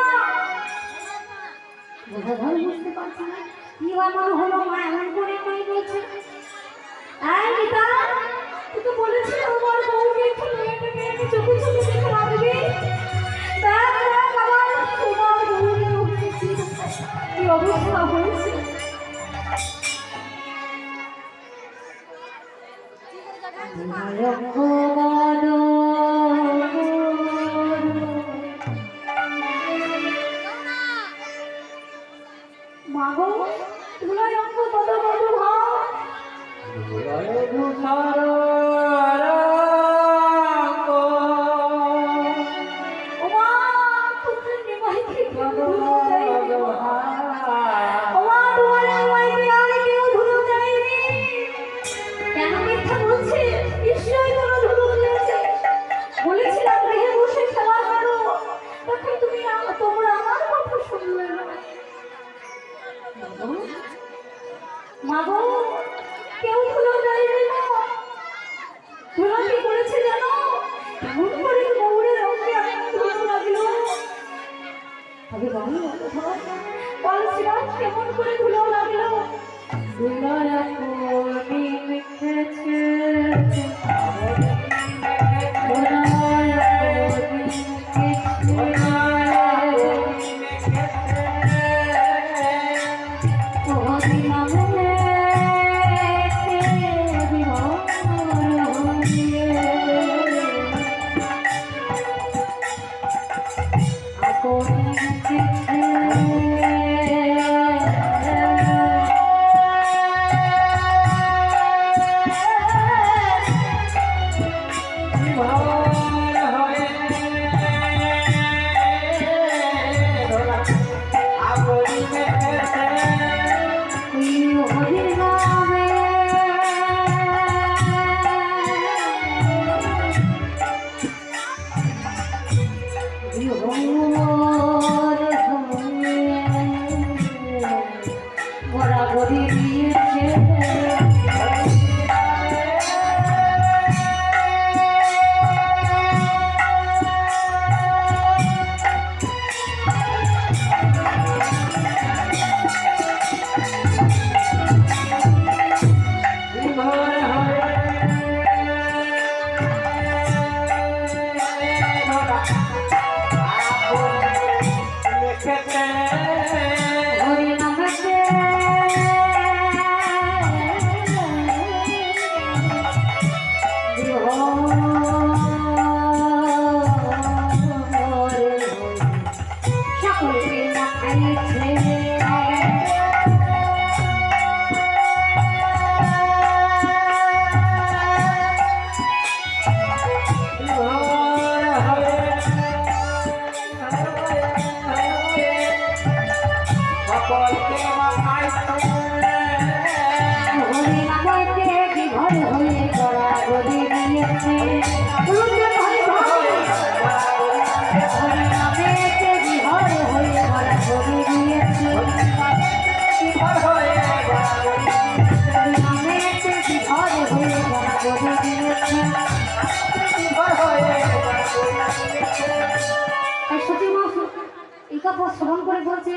গদাধর বুঝতে পারছি না কি এমন হলো, মা এমন করে নিমাই বলছে। এই গীতা, তুই তো বলেছিলি আমার বউকে একটু মেয়েকে মেয়েকে চোখে চোখে দেখে রাখবি। দেখ দেখ আমার তোমার বউকে কি অবস্থা হয়েছে। মাগো তুলাই অঙ্ক কত কত ভাব। ওমা তুমি নিমাইকে ধুলো দেয়নি। ওমা তোমার নিমাইকে আর কেউ ধুলো দেয়নি। কেন মিথ্যা বলছে? নিশ্চয়ই কোনো ধুলো দিয়েছে। বলেছিলাম গৃহে বসে খেলা করো, তখন তুমি তোমরা আমার কথা শুনলে না। মাগো কেউ ধুলো দেয়নি না। ধুলো কি করেছে জানো? কেমন করে গৌরের রঙে আমি ধুলো লাগলো। আগে বাড়ি বলছিলাম কেমন করে ধুলো লাগলো। ধুলোর কোনি মেখেছে, হরে শ্রবণ করে বলছে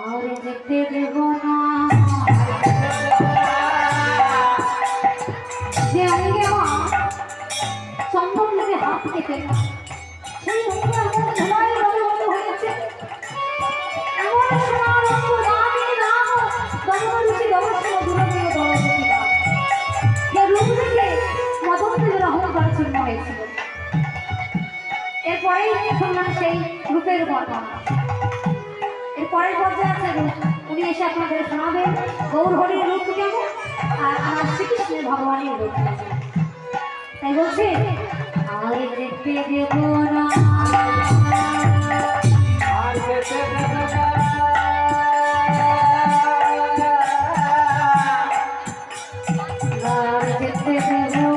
আর যেতে দেব না যে অঙ্গে আমার চন্দন লেগে হাত কেটে না সেই অঙ্গে আমার ধোঁয়ায় রবে বন্ধ হয়েছে এমন সোনার অঙ্গ দামি দাম দমরুচি দমস্য দূরবে দমরুচি দাম যে রূপ দেখে মদনদের অহংকার চূর্ণ হয়েছিল। এরপরেই শুনলাম সেই রূপের বর্ণনা। এর পরের পর্যায়ে আছে রূপ, উনি এসে আপনাদের শোনাবেন গৌর হরির রূপ কেমন আর আমার শ্রীকৃষ্ণের ভগবানের রূপ কেমন। তাই বলছে আর যেতে দেব না আর যেতে দেব না আর যেতে দেব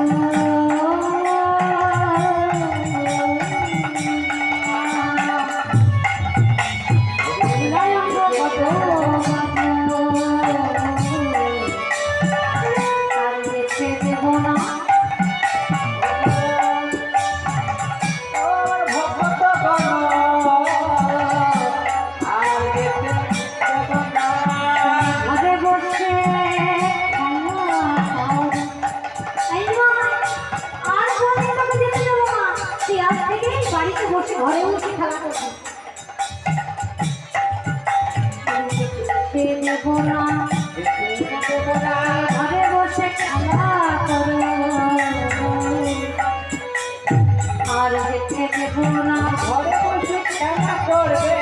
বাড়িতে বসে ঘরে বসে খেলা করছে দেব না ঘরে বসে খেলা করো আর যেতে দেব না ঘরে বসে খেলা করবে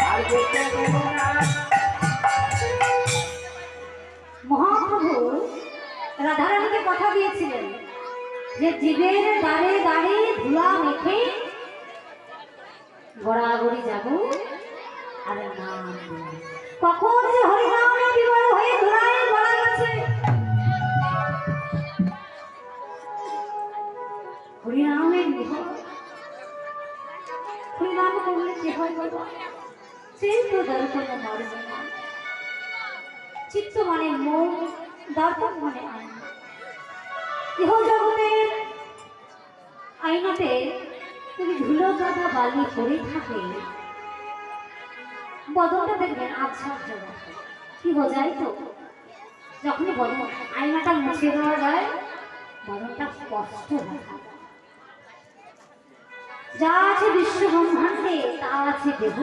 আর যেতে দেব না। মহাপ্রভু রাধারানীকে কথা দিয়েছিলেন যে জীবের দাঁড়ে দাঁড়ে ধুলা মেখে গড়াগড়ি যাব আর নাম কখন যে হরিনামে বিবর হয়ে ধুলায় গড়া গেছে হরিনামের বিবর হরিনাম করলে কি হয় বাবা সেই তো দর্শন মারবে না চিত্ত মানে মন দর্পণ মানে আয়না ইহ জগতের আয়নাতে যদি ধুলো কাদা বালি পড়ে থাকে বদনটা দেখবেন আচ্ছাদ্য কি বোঝায় তো যখনই বদন আয়নাটা মুছে দেওয়া যায় বদনটা স্পষ্ট দেখা যায় যা আছে বিশ্ব ব্রহ্মাণ্ডে তা আছে দেহ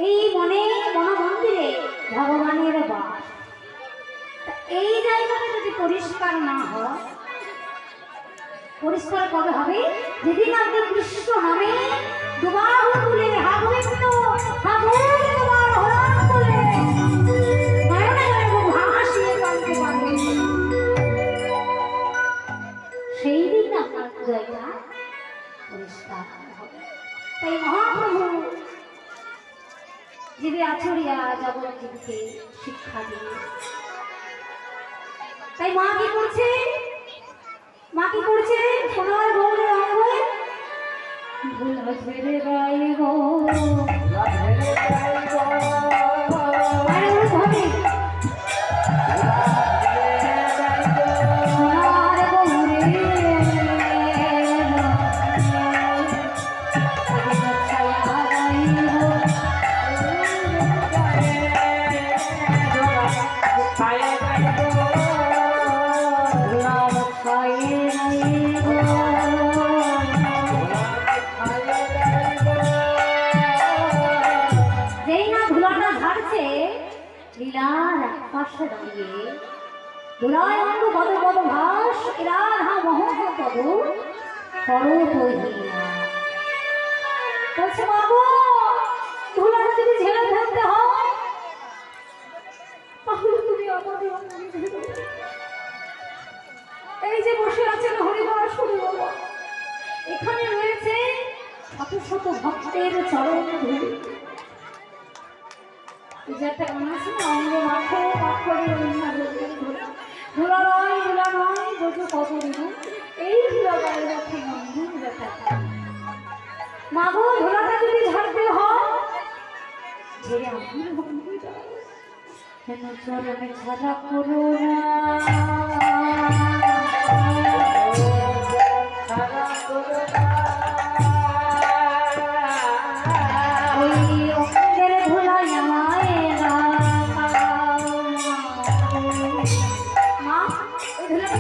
এই মনে মনোমন্দিরে ভগবানের বাস এই জায়গাটা যদি পরিষ্কার না হয় পরিষ্কার কবে হবে যেদিন আপনি কৃষ্ণ নামে দুবার তুলে হাগবিন্দ হাগুন তোমার হরণ তুলে নয়নে নয়নে ভাসিয়ে কাঁদতে পারবেন সেই দিন আপনার জায়গা পরিষ্কার হবে। তাই মহাপ্রভু জীবে আছড়িয়া জগৎ জীবকে শিক্ষা দিয়ে তাই মা কি করছে সোনার গৌরের অঙ্গে ভুলা ছেড়ে গাইব পাশে দাঁড়িয়ে দোলায় অঙ্গ পদ পদ ভাস রাধা মোহন পদ করো তৈরিয়া বলছে মাগো ধুলাটা যদি ঝেড়ে ফেলতে হয় তাহলে তুমি আমাদের অঙ্গে ঝেড়ে এই যে বসে আছেন হরিবার শুরু বাবা এখানে রয়েছে শত শত ভক্তের চরণ ধুলি যে একটা গান আছে না অঙ্গে মাখো মাখরে ধুলা নয় বোঝো কত দিন এই ধুলা গায়ে রাখে মন্দির ব্যথা মাগো ধুলাটা যদি ঝাড়তে হয় ঝেড়ে আমি মন্দির কেন চরণে ছাড়া করো না ছাড়া করো না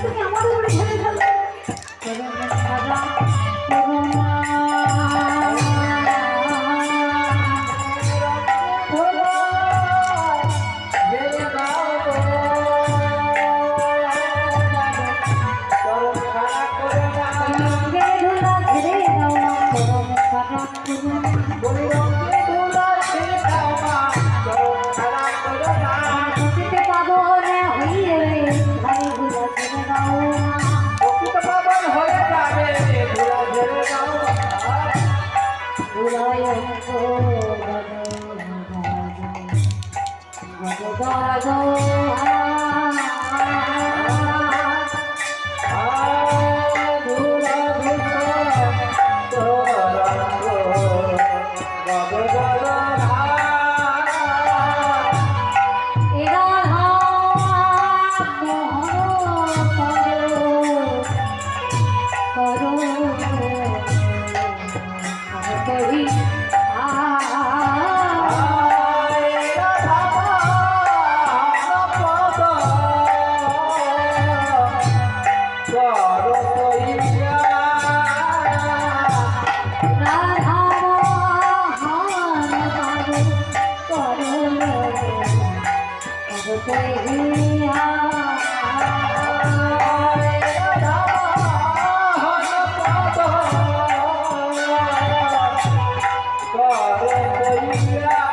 তুমি আমার উপরে ছেড়ে ফেলো চরণ ছাড়া করুণা ধুলা ছেড়ে দাও না চরণ ছাড়া করুণা যেতে পাবো না হইয়ে ভাই ধুলা ছেড়ে দাও না ধুলায় Yeah.